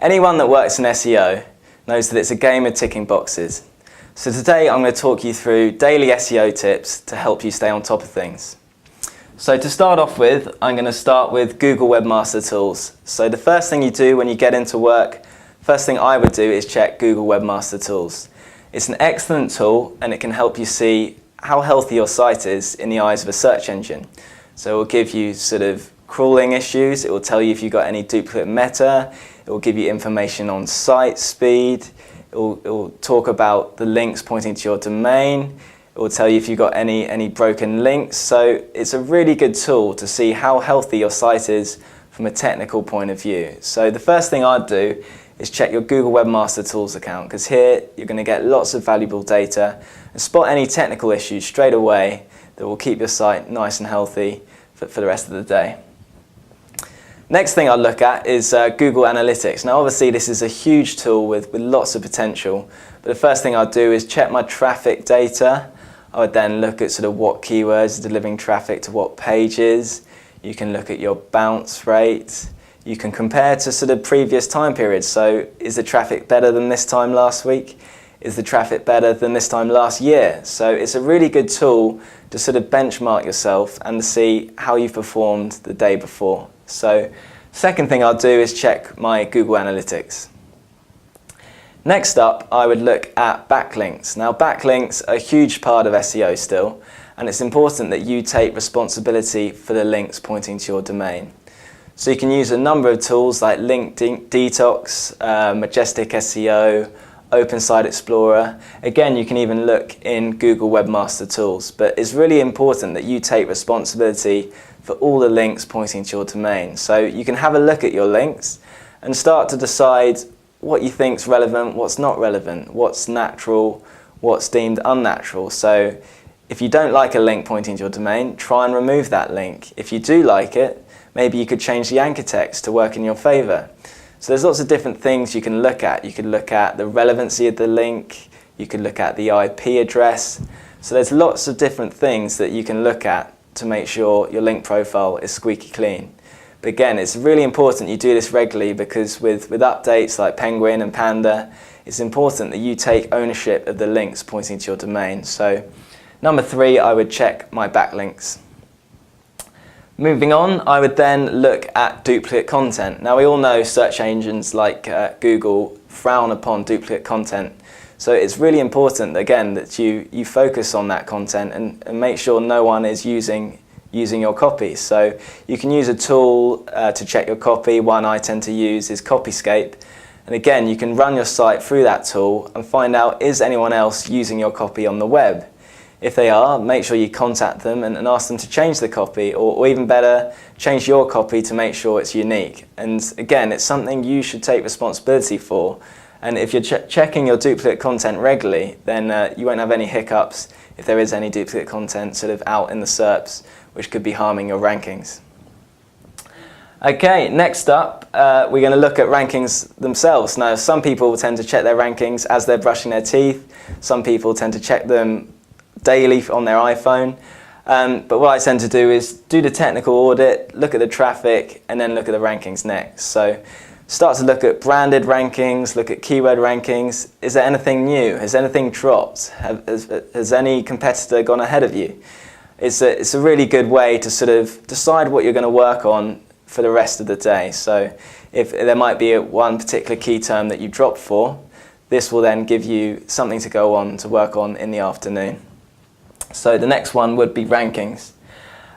Anyone that works in SEO knows that it's a game of ticking boxes. So today I'm going to talk you through daily SEO tips to help you stay on top of things. So to start off with, I'm going to start with Google Webmaster Tools. So the first thing you do when you get into work, first thing I would do is check Google Webmaster Tools. It's an excellent tool and it can help you see how healthy your site is in the eyes of a search engine. So it will give you sort of crawling issues, it will tell you if you've got any duplicate meta, it will give you information on site speed, it will talk about the links pointing to your domain, it will tell you if you've got any broken links. So it's a really good tool to see how healthy your site is from a technical point of view. So the first thing I'd do is check your Google Webmaster Tools account, because here you're going to get lots of valuable data and spot any technical issues straight away that will keep your site nice and healthy for the rest of the day. Next thing I'll look at is Google Analytics. Now obviously this is a huge tool with lots of potential, but the first thing I'll do is check my traffic data. I would then look at sort of what keywords are delivering traffic to what pages. You can look at your bounce rate. You can compare to sort of previous time periods. So is the traffic better than this time last week? Is the traffic better than this time last year? So it's a really good tool to sort of benchmark yourself and to see how you've performed the day before. So second thing I'll do is check my Google Analytics. Next up, I would look at backlinks. Now backlinks are a huge part of SEO still, and it's important that you take responsibility for the links pointing to your domain. So you can use a number of tools like Link Detox, Majestic SEO, Open Site Explorer. Again, you can even look in Google Webmaster Tools, but it's really important that you take responsibility for all the links pointing to your domain. So you can have a look at your links and start to decide what you think's relevant, what's not relevant, what's natural, what's deemed unnatural. So if you don't like a link pointing to your domain, try and remove that link. If you do like it, maybe you could change the anchor text to work in your favor. So there's lots of different things you can look at. You could look at the relevancy of the link, you could look at the IP address. So there's lots of different things that you can look at to make sure your link profile is squeaky clean. But again, it's really important you do this regularly, because with updates like Penguin and Panda, it's important that you take ownership of the links pointing to your domain. So number 3, I would check my backlinks. Moving on, I would then look at duplicate content. Now we all know search engines like Google frown upon duplicate content. So it's really important, again, that you focus on that content and make sure no one is using your copy. So you can use a tool to check your copy. One I tend to use is Copyscape. And again, you can run your site through that tool and find out, is anyone else using your copy on the web? If they are, make sure you contact them and ask them to change the copy, or even better, change your copy to make sure it's unique. And again, it's something you should take responsibility for. And if you're checking your duplicate content regularly, then you won't have any hiccups if there is any duplicate content sort of out in the SERPs, which could be harming your rankings. Okay, next up, we're going to look at rankings themselves. Now, some people tend to check their rankings as they're brushing their teeth. Some people tend to check them daily on their iPhone. But what I tend to do is do the technical audit, look at the traffic, and then look at the rankings next. So start to look at branded rankings, look at keyword rankings. Is there anything new? Has anything dropped? Has any competitor gone ahead of you? It's a really good way to sort of decide what you're going to work on for the rest of the day. So if there might be one particular key term that you dropped for, this will then give you something to go on to work on in the afternoon. So the next one would be rankings.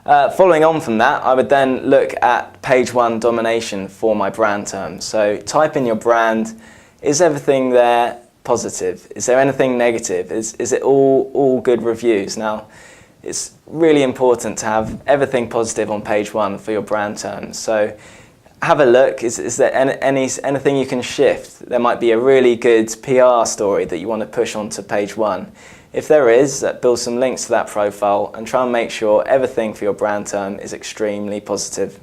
Following on from that, I would then look at page 1 domination for my brand terms. So type in your brand. Is everything there positive? Is there anything negative? Is it all good reviews? Now, it's really important to have everything positive on page 1 for your brand terms. So have a look. Is there anything you can shift? There might be a really good PR story that you want to push onto page 1. If there is, build some links to that profile and try and make sure everything for your brand term is extremely positive.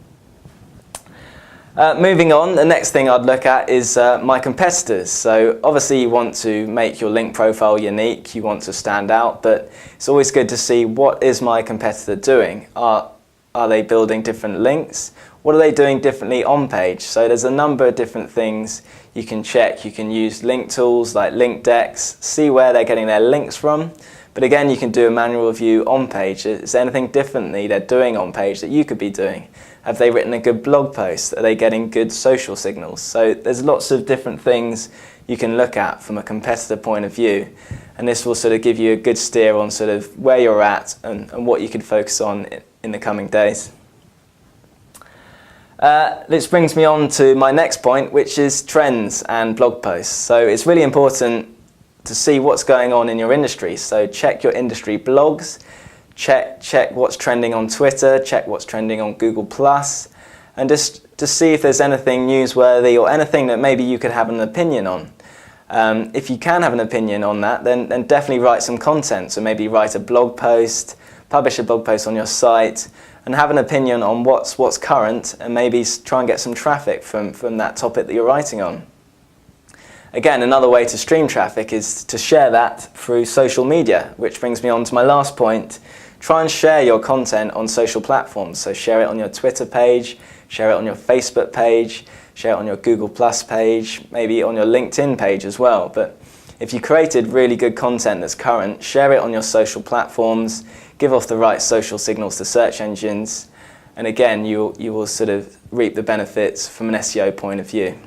Moving on, the next thing I'd look at is my competitors. So obviously you want to make your link profile unique, you want to stand out, but it's always good to see what is my competitor doing. Are Are they building different links? What are they doing differently on page? So there's a number of different things you can check. You can use link tools like link decks, see where they're getting their links from. But again, you can do a manual review on page. Is there anything differently they're doing on page that you could be doing? Have they written a good blog post? Are they getting good social signals? So there's lots of different things you can look at from a competitor point of view. And this will sort of give you a good steer on sort of where you're at and what you can focus on in the coming days. This brings me on to my next point, which is trends and blog posts. So it's really important to see what's going on in your industry. So check your industry blogs, check what's trending on Twitter, check what's trending on Google+, and just to see if there's anything newsworthy or anything that maybe you could have an opinion on. If you can have an opinion on that, then definitely write some content. So maybe write a blog post, publish a blog post on your site, and have an opinion on what's current, and maybe try and get some traffic from that topic that you're writing on. Again, another way to stream traffic is to share that through social media, which brings me on to my last point. Try and share your content on social platforms. So share it on your Twitter page, share it on your Facebook page, share it on your Google+ page, maybe on your LinkedIn page as well. But if you created really good content that's current, share it on your social platforms, give off the right social signals to search engines, and again, you will sort of reap the benefits from an SEO point of view.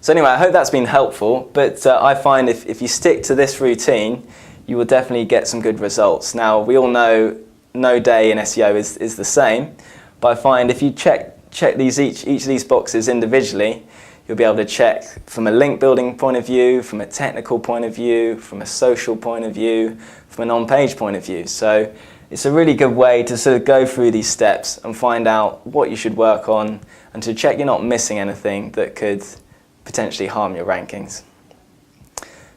So anyway, I hope that's been helpful, but I find if you stick to this routine, you will definitely get some good results. Now, we all know no day in SEO is the same, but I find if you check each of these boxes individually, you'll be able to check from a link building point of view, from a technical point of view, from a social point of view, from an on-page point of view. So it's a really good way to sort of go through these steps and find out what you should work on and to check you're not missing anything that could potentially harm your rankings.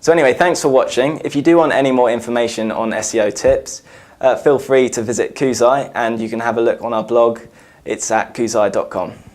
So anyway, thanks for watching. If you do want any more information on SEO tips, feel free to visit Kuzai and you can have a look on our blog. It's at kuzai.com.